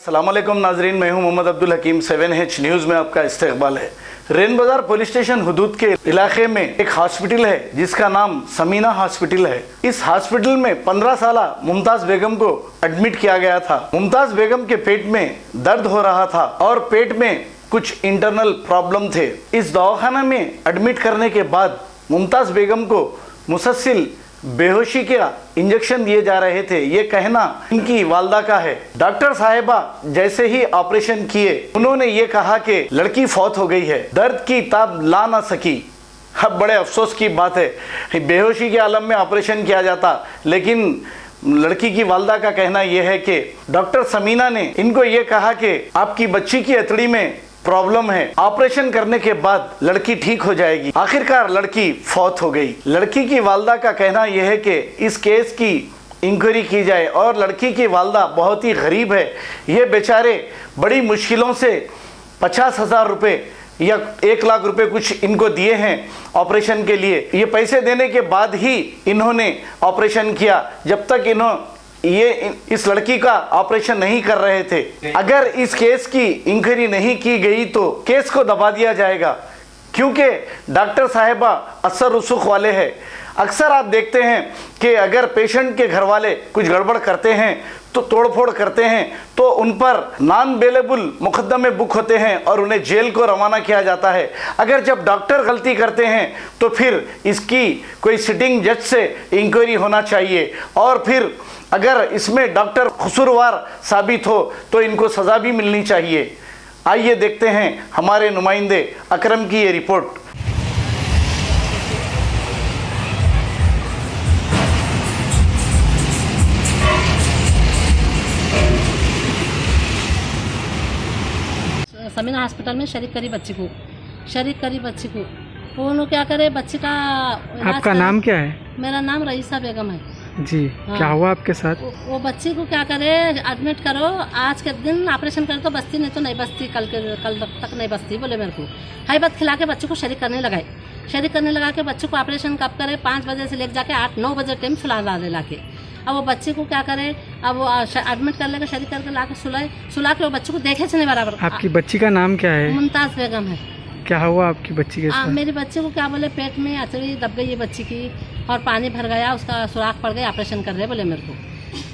अस्सलामुअलैकुम नाजरीन, मैं हूं मोहम्मद अब्दुल हकीम। 7H न्यूज़ में आपका इस्तकबाल है। रेन बाजार पुलिस स्टेशन हुदूद के इलाके में एक हॉस्पिटल है जिसका नाम समीना हॉस्पिटल है। इस हॉस्पिटल में 15 साला मुमताज़ बेगम को एडमिट किया गया था। मुमताज़ बेगम के पेट में दर्द हो रहा था और पेट में कुछ इंटरनल प्रॉब्लम थे। इस दवाखाना में एडमिट करने के बाद मुमताज़ बेगम को मुसलसल बेहोशी के इंजेक्शन दिए जा रहे थे। ये कहना इनकी वालदा का है। डॉक्टर साहिबा जैसे ही ऑपरेशन किए उन्होंने ये कहा कि लड़की फौत हो गई है, दर्द की ताब ला ना सकी। अब बड़े अफसोस की बात है, बेहोशी के आलम में ऑपरेशन किया जाता, लेकिन लड़की की वालदा का कहना यह है कि डॉक्टर समीना ने इनको ये कहा कि आपकी बच्ची की अतड़ी में प्रॉब्लम है, ऑपरेशन करने के बाद लड़की ठीक हो जाएगी। आखिरकार लड़की फौत हो गई। लड़की की वालदा का कहना यह है कि इस केस की इंक्वायरी की जाए और लड़की की वालदा बहुत ही गरीब है। ये बेचारे बड़ी मुश्किलों से 50,000 रुपये या 1 लाख रुपए कुछ इनको दिए हैं ऑपरेशन के लिए। ये पैसे देने के बाद ही इन्होंने ऑपरेशन किया। जब तक इस लड़की का ऑपरेशन नहीं कर रहे थे। अगर इस केस की इंक्वायरी नहीं की गई तो केस को दबा दिया जाएगा, क्योंकि डॉक्टर साहिबा असर रसूख वाले हैं। अक्सर आप देखते हैं कि अगर पेशेंट के घर वाले कुछ गड़बड़ करते हैं तो तोड़फोड़ करते हैं तो उन पर नॉन बेलेबल मुकदमे बुक होते हैं और उन्हें जेल को रवाना किया जाता है। अगर जब डॉक्टर गलती करते हैं तो फिर इसकी कोई सिटिंग जज से इंक्वायरी होना चाहिए और फिर अगर इसमें डॉक्टर कसूरवार साबित हो तो इनको सज़ा भी मिलनी चाहिए। आइए देखते हैं हमारे नुमाइंदे अकरम की ये रिपोर्ट। समीना हॉस्पिटल में शरीक करी बच्ची को वो उन्होंने क्या करे, बच्ची का आपका नाम क्या है? मेरा नाम रईसा बेगम है जी। हाँ। क्या हुआ आपके साथ? वो बच्ची को क्या करे, एडमिट करो, आज के दिन ऑपरेशन करे तो बचती, नहीं तो नहीं बचती, कल तक नहीं बचती बोले मेरे को। हाईबत खिला के बच्चों को शरीक करने लगा के बच्चों को ऑपरेशन कब करे, 5 बजे से लेकर जाके 8-9 बजे टाइम सुला ला के। अब वो बच्चे को क्या करे, अब वो एडमिट कर लेकर शरीक करके ला के सुला के वो बच्चों को देखे नहीं बराबर। आपकी बच्ची का नाम क्या है? मुमताज़ बेगम है। क्या हुआ आपकी बच्ची के साथ? मेरी बच्चे को क्या बोले, पेट में अतड़ी दब गई है बच्ची की और पानी भर गया, उसका सुराख पड़ गया, ऑपरेशन कर रहे बोले मेरे को।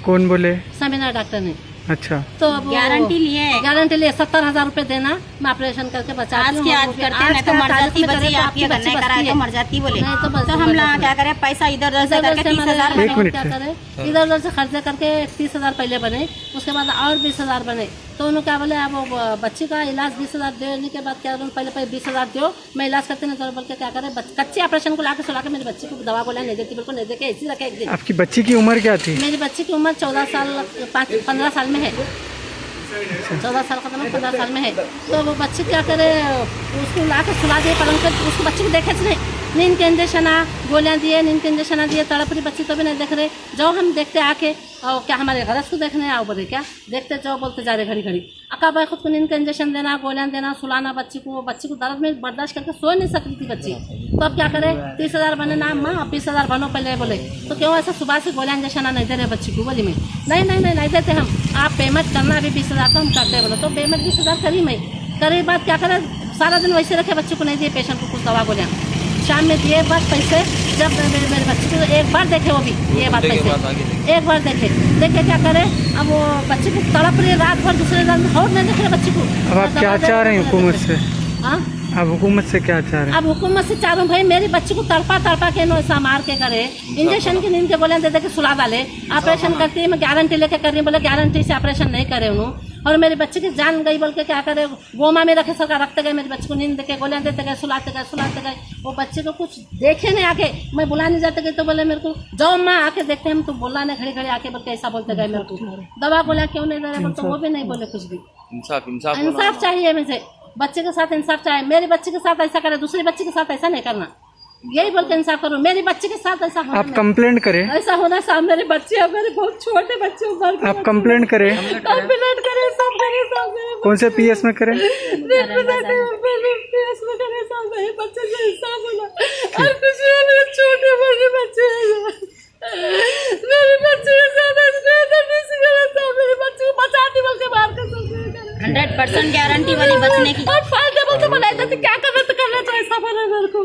कौन बोले? समीना डॉक्टर ने। अच्छा। तो अब गारंटी लिए 70,000 रुपए देना, मैं ऑपरेशन करके बचा आज करते हैं तो मर जाती बच्ची, आपके घर नहीं कराए तो मर जाती बोले। तो हम लोग क्या करें, पैसा इधर उधर से करके 30,000 क्या करे, इधर उधर से खर्चे करके 30,000 पहले बने, उसके बाद और 20,000 बने। तो उन्होंने क्या बोले, अब बच्ची का इलाज 20,000 देने के बाद क्या पहले 20,000 दो, मैं इलाज करते नहीं तो बोल के क्या करे, कच्चे ऑपरेशन को ला के सुला के मेरी बच्ची को दवा बोला नहीं देती, बिल्कुल नहीं देके ऐसी रखे एक दिन। आपकी बच्ची की उम्र क्या थी? मेरी बच्ची की उम्र 15 साल में है। 14 साल खत्म 15 साल में है। तो वो बच्चे क्या करे, उसको ला के सुला दिए पलंग पर, उसको बच्चे को देखे नहीं, नींद के इंजेक्शन गोलियाँ दिए, तड़प रही बच्ची तो भी नहीं देख रहे। जो हम देखते आके और क्या हमारे गरज को देखने आओ बोले, क्या देखते जाओ बोलते जा रहे घड़ी अक्का भाई खुद को नींद का इंजेक्शन देना, गोलियाँ देना, सुलाना बच्ची को दर्द में बर्दाश्त करके सो नहीं सकती थी बच्ची। तो अब क्या करे, 30,000 बने ना माँ, 20,000 बनो पहले बोले। तो क्यों ऐसा सुबह से गोलियाँ इंजेक्शन नहीं दे रहे बच्ची को, बोली मैं नहीं देते हम, आप पेमेंट करना अभी 20,000 तो हम करते बोले। तो पेमेंट 20,000 करी मैं, करे बाद क्या करे, सारा दिन वैसे रखे, बच्ची को नहीं दिए पेशेंट को कुछ दवा गोलियाँ, शाम में दिए बात पैसे। जब मेरे बच्चे को एक बार देखे, वो भी ये बात पैसे एक बार देखे क्या करे, अब वो बच्चे को तड़प रही रात भर, दूसरे दिन और नहीं देख रहे बच्चे को। अब आप क्या चाह रहे हैं हुकूमत से? हाँ, अब हुकूमत से क्या चाह रहे हैं? अब हुकूमत से चाह रहा हूँ भाई, मेरी बच्ची को तड़पा के नो ऐसा मार के करे, इंजेक्शन की नींद के गोलियां दे के सुला डाले, ऑपरेशन करती है, मैं गारंटी लेके कर रही हूँ, बोले गारंटी से ऑपरेशन नहीं करे उन्होंने। और मेरी बच्ची की जान गई बोल के क्या करे, गोमा में रखे सरकार रखते गए, मेरी बच्ची को नींद देके गोलियां देते गए, सुलाते गए। वो बच्चे को कुछ देखे नहीं आके, मैं बुलाने जाते गए तो बोले मेरे को जाओ माँ आके देखते हैं, हम तो बोला नहीं घड़ी आके बोल के ऐसा बोलते गए मेरे को। दवा गोलियां क्यों नहीं दे रहे बोलते, वो भी नहीं बोले कुछ भी। इंसाफ चाहिए मुझे, बच्चे के साथ इंसाफ चाहिए। मेरे बच्चे के साथ ऐसा करे, दूसरे बच्चे के साथ ऐसा नहीं करना, यही बोल के इंसाफ करो। मेरी बच्चे के साथ ऐसा होना, आप कंप्लेंट करें, ऐसा होना साहब, मेरे बच्चे अब मेरे बहुत छोटे बच्चे, आप कंप्लेंट करें, सब करें। कौन से PS में करें? बच्चे से इंसाफ होना, और कुछ मेरे छोटे बड़े बच्चे हैं, मेरे बच्चे के साथ मेरे बच्चे को बचाती बोल के बाहर कर 100% गारंटी वाली बचने की। और फाइल टेबल से बनाई जाती, क्या करना तो करना तो ऐसा बना मेरे को।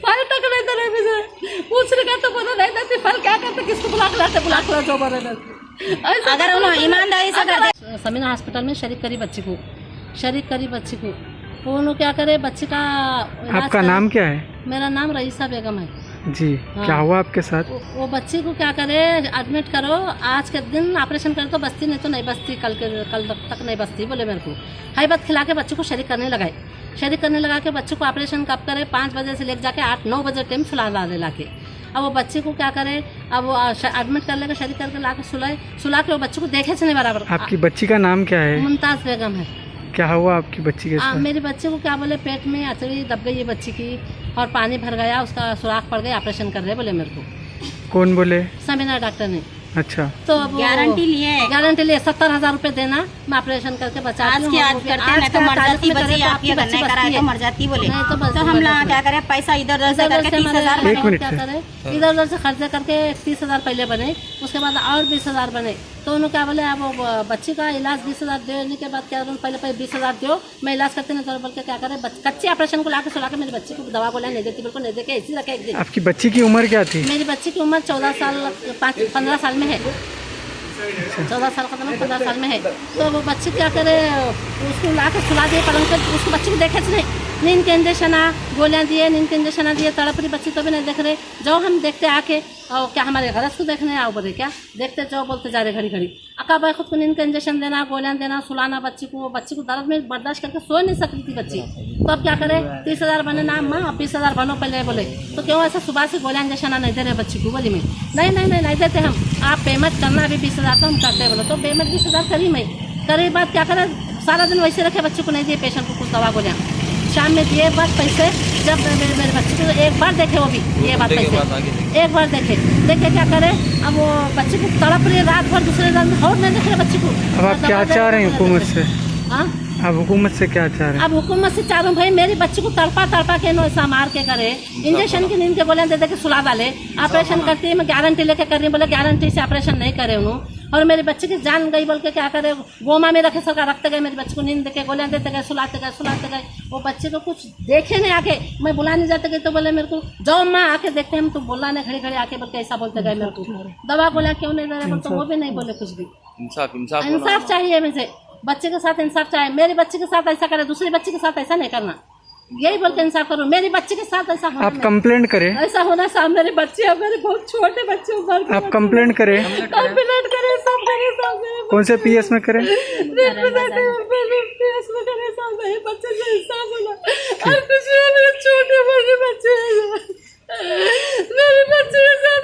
फाइल तक नहीं दे रहे मुझे, पूछने का तो बोला नहीं देती, फाइल क्या करते, किसको बुला के जो बने मेरे को। अगर उन्होंने ईमानदारी से कर दे। समीना हॉस्पिटल में शरीक करी बच्ची को, वो उन्होंने क्या करे, बच्ची का इलाज आपका करे। नाम क्या है? मेरा नाम रईसा बेगम है जी। हाँ। क्या हुआ आपके साथ? वो बच्ची को क्या करे, एडमिट करो, आज के दिन ऑपरेशन करे तो बचती, नहीं तो नहीं बचती, कल तक नहीं बचती बोले मेरे को। हाईबत खिला के बच्चों को शरीक करने लगा के बच्चों को ऑपरेशन कब करे, 5 बजे से लेकर जाके 8-9 बजे टाइम सुला ला के। अब वो बच्चे को क्या करे, अब वो एडमिट कर लेकर शरीक करके ला के सुला के वो बच्चों को देखे से नहीं बराबर। आपकी बच्ची का नाम क्या है? मुमताज़ बेगम है। क्या हुआ आपकी बच्ची के साथ? मेरी बच्चे को क्या बोले, पेट में अतड़ी दब गई है बच्ची की और पानी भर गया, उसका सुराख पड़ गया, ऑपरेशन कर रहे बोले मेरे को। कौन बोले? समीना डॉक्टर ने। अच्छा। तो अब गारंटी लिए 70,000 रुपए देना, मैं ऑपरेशन करके बचा आज की आज करते नहीं तो मर जाती बच्ची, आपकी घर नहीं कराए तो मर जाती बोले। नहीं तो बस तो हम लोग क्या करें, पैसा इधर उधर से करके 30,000 एक मिनट क्या से। करे, इधर उधर से खर्चे करके 30,000 पहले बने, उसके बाद और 20,000 बने। तो उन्होंने क्या बोले, अब वो बच्ची का इलाज 20,000 देने के बाद क्या पहले 20,000 दो, मैं इलाज करते नहीं तो बोल के क्या करे, कच्चे ऑपरेशन को ला के सुला के मेरी बच्ची को दवा को नहीं देती, बिल्कुल नहीं देके ऐसी रखे एक दिन। आपकी बच्ची की उम्र क्या थी? मेरी बच्ची की उम्र 15 साल में है। 14 साल खत्म, 15 साल में है। तो वो बच्चे क्या करे, उसको ला के सुला दिए पलंग पर, उसको बच्चे को देखे नहीं, नींद के इंजेक्शन गोलियाँ दिए, नींद के इंजेक्शन दिए, तड़प रही बच्ची तो भी नहीं देख रहे। जो हम देखते आके और क्या हमारे घर को देखने आओ बोले, क्या देखते जाओ बोलते जा रहे घड़ी अका भाई, खुद को नींद का इंजेक्शन देना, गोलियाँ देना, सुलाना बच्ची को दर्द में बर्दाश्त करके सो नहीं सकती थी बच्ची। तो अब क्या करे, 30,000 बने ना माँ, अब 20,000 बनो पहले बोले। तो क्यों ऐसा सुबह से गोलियाँ इंजेक्शन नहीं दे रहे बच्ची को, बोली मैं नहीं देते हम, आप पेमेंट करना अभी 20,000 तो हम करते बोलो। तो पेमेंट 20,000 करी मैं, करे बाद क्या करे, सारा दिन वैसे रखे, बच्चे को नहीं दिए पेशेंट को कुछ दवा गोलियाँ, शाम में दिए बात पैसे, जब मेरे बच्चे को एक बार देखे, वो भी ये बात पैसे एक बार देखे क्या करे, अब वो बच्चे को तड़प रही रात भर, दूसरे दिन और नहीं देख रहे बच्चे को। अब आप क्या चाह रहे हैं हुकूमत से? हाँ, अब हुकूमत से क्या चाह रहे हैं? अब हुकूमत से चाह रहा हूँ भाई, मेरी बच्ची को तड़पा के नो ऐसा मार के करे, इंजेक्शन की नींद के बोले दे के सुला डाले, ऑपरेशन करती है, मैं गारंटी लेके कर रही हूँ, बोले गारंटी से ऑपरेशन नहीं करे उन्होंने। और मेरी बच्ची की जान गई बोल के क्या करे, गोमा में रखे सरकार रखते गए, मेरी बच्ची को नींद देके गोलियाँ देते गए, सुलाते गए। वो बच्चे को कुछ देखे नहीं आके, मैं बुलाने जाते गए तो बोले मेरे को जाओ माँ आके देखते हम, तो बोला नहीं घड़ी आके बोल के ऐसा बोलते गए मेरे को, दवा गोलियाँ क्यों नहीं दे रहे बोलते, वो भी नहीं बोले कुछ भी। इंसाफ चाहिए मुझे, बच्चे के साथ इंसाफ चाहिए, मेरी बच्ची के साथ ऐसा करे, दूसरी बच्ची के साथ ऐसा नहीं करना, यही बोल के इंसाफ करो, मेरी बच्ची के साथ ऐसा होना आप कंप्लेंट करें। ऐसा होना साहब, मेरे बच्चे अब मेरे बहुत छोटे बच्चे, आप कंप्लेंट करें। कंप्लेंट करें, सब करें, कौन से पीएस में करें? बच्चे से इंसाफ होना, और कुछ मेरे छोटे बच्चे मेरे बच्चे के साथ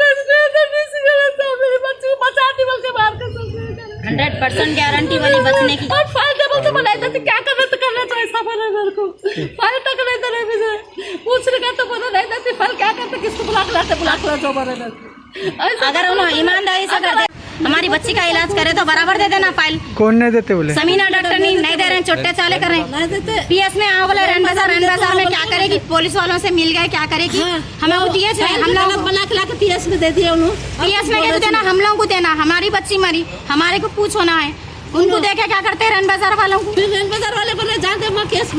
मेरे बच्चे को बचाती बोल के बाहर कर 100% गारंटी वाली बचने की। और फाइल टेबल से बनाई जाती, क्या करना तो ऐसा बना मेरे को। फाइल तक नहीं दे रहे मुझे, पूछने का तो बोला नहीं देती, फाइल क्या करते, किसको बुला के जो बने मेरे को। अगर उन्होंने ईमानदारी से कर दे, हमारी बच्ची का इलाज करे तो बराबर दे देना फाइल। कौन नहीं देते बोले? समीना डॉक्टर नहीं दे रहे हैं, छोटे चाले कर रहे हैं। पीएस में आओ बोले, रैन बाजार में क्या करेगी, पुलिस वालों से मिल गए, क्या करेगी, हमें वो दिए हम लोग बना के ला के पीएस में दे दिए उन्होंने। पीएस में क्या देना, हम लोगों को देना, हमारी बच्ची मरी, हमारे को पूछ होना है, उनको देखे क्या करते हैं रैन बाजार वालों को। रैन बाजार वाले बोले जाके केस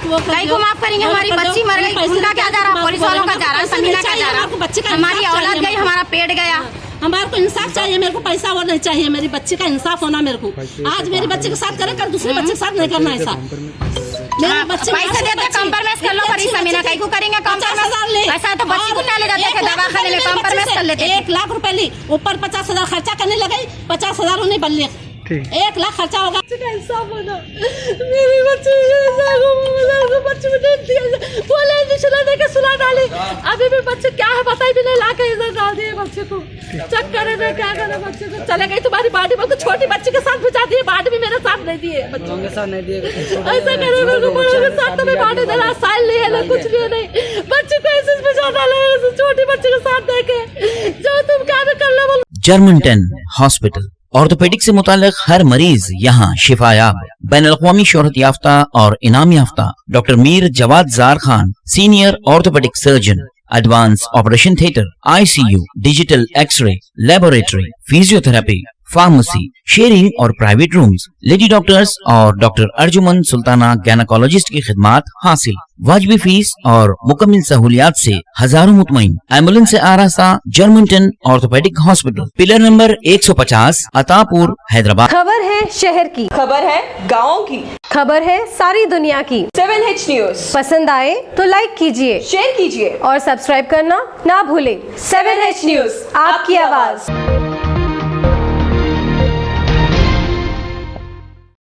वो कई को माफ करेंगे, हमारी बच्ची मर गई, उनका क्या जा रहा, पुलिस वालों का जा रहा, समीना का जा रहा, हमारी औलाद गई, हमारा पेट गया। हमारे को इंसाफ चाहिए, मेरे को पैसा और नहीं चाहिए, मेरी बच्ची का इंसाफ होना मेरे को। आज मेरी बच्ची के साथ करे, कल दूसरे बच्चे के साथ नहीं करना ऐसा। मेरे बच्चे पैसा देते कॉम्प्रोमाइज कर लो, करी समीना कई को करेंगे कॉम्प्रोमाइज, ऐसा तो बच्ची को ना ले जाते थे दवाखाने में, कॉम्प्रोमाइज कर लेते। 1 लाख रुपए ली, ऊपर 50,000 खर्चा करने लगे, 50,000 उन्हें बल्ले, 1 लाख खर्चा होगा। इंसाफ होना, मेरी बच्ची बोले इंजेक्शन देके सुला डाली, अभी भी बच्चे क्या है बताई भी नहीं, लाके इधर डाल दिए बच्चे को, चक्कर में क्या करे बच्चे को। चले गई तुम्हारी बाडी, बोल छोटी बच्ची के साथ बुझा दिए, बाडी भी मेरे साथ नहीं दिए, बच्चों के साथ नहीं दिए, ऐसा करे मेरे को, बड़ों के साथ तो मैं बाडी देना साइल लिए ना कुछ लिए नहीं, बच्चे को ऐसे बुझा डाला, छोटी बच्चे के साथ देके, जो तुम क्या भी कर लो बोलो। जर्मनटन हॉस्पिटल ऑर्थोपेडिक से मुताल्लिक हर मरीज यहाँ शिफायाब। बैनुल-अक़वामी शोहरत याफ्ता और इनाम याफ्ता doctor Mir Jawad Zar Khan, senior orthopaedic surgeon, advance operation theatre, ICU, digital x ray, laboratory, physiotherapy, pharmacy, sharing और प्राइवेट रूम्स, लेडी डॉक्टर्स और डॉक्टर अर्जुमन सुल्ताना गैनाकोलॉजिस्ट की खिदमत हासिल। वाजबी फीस और मुकम्मल सहूलियात से हजारों मुतमईन। एम्बुलेंस से आरास्ता Germanton orthopaedic hospital, pillar number 150, Attapur, Hyderabad. खबर है शहर की, खबर है गाँव की, खबर है सारी दुनिया की। 7H न्यूज पसंद आए तो लाइक कीजिए, शेयर कीजिए और सब्सक्राइब करना ना भूलें। 7H न्यूज, आपकी आवाज।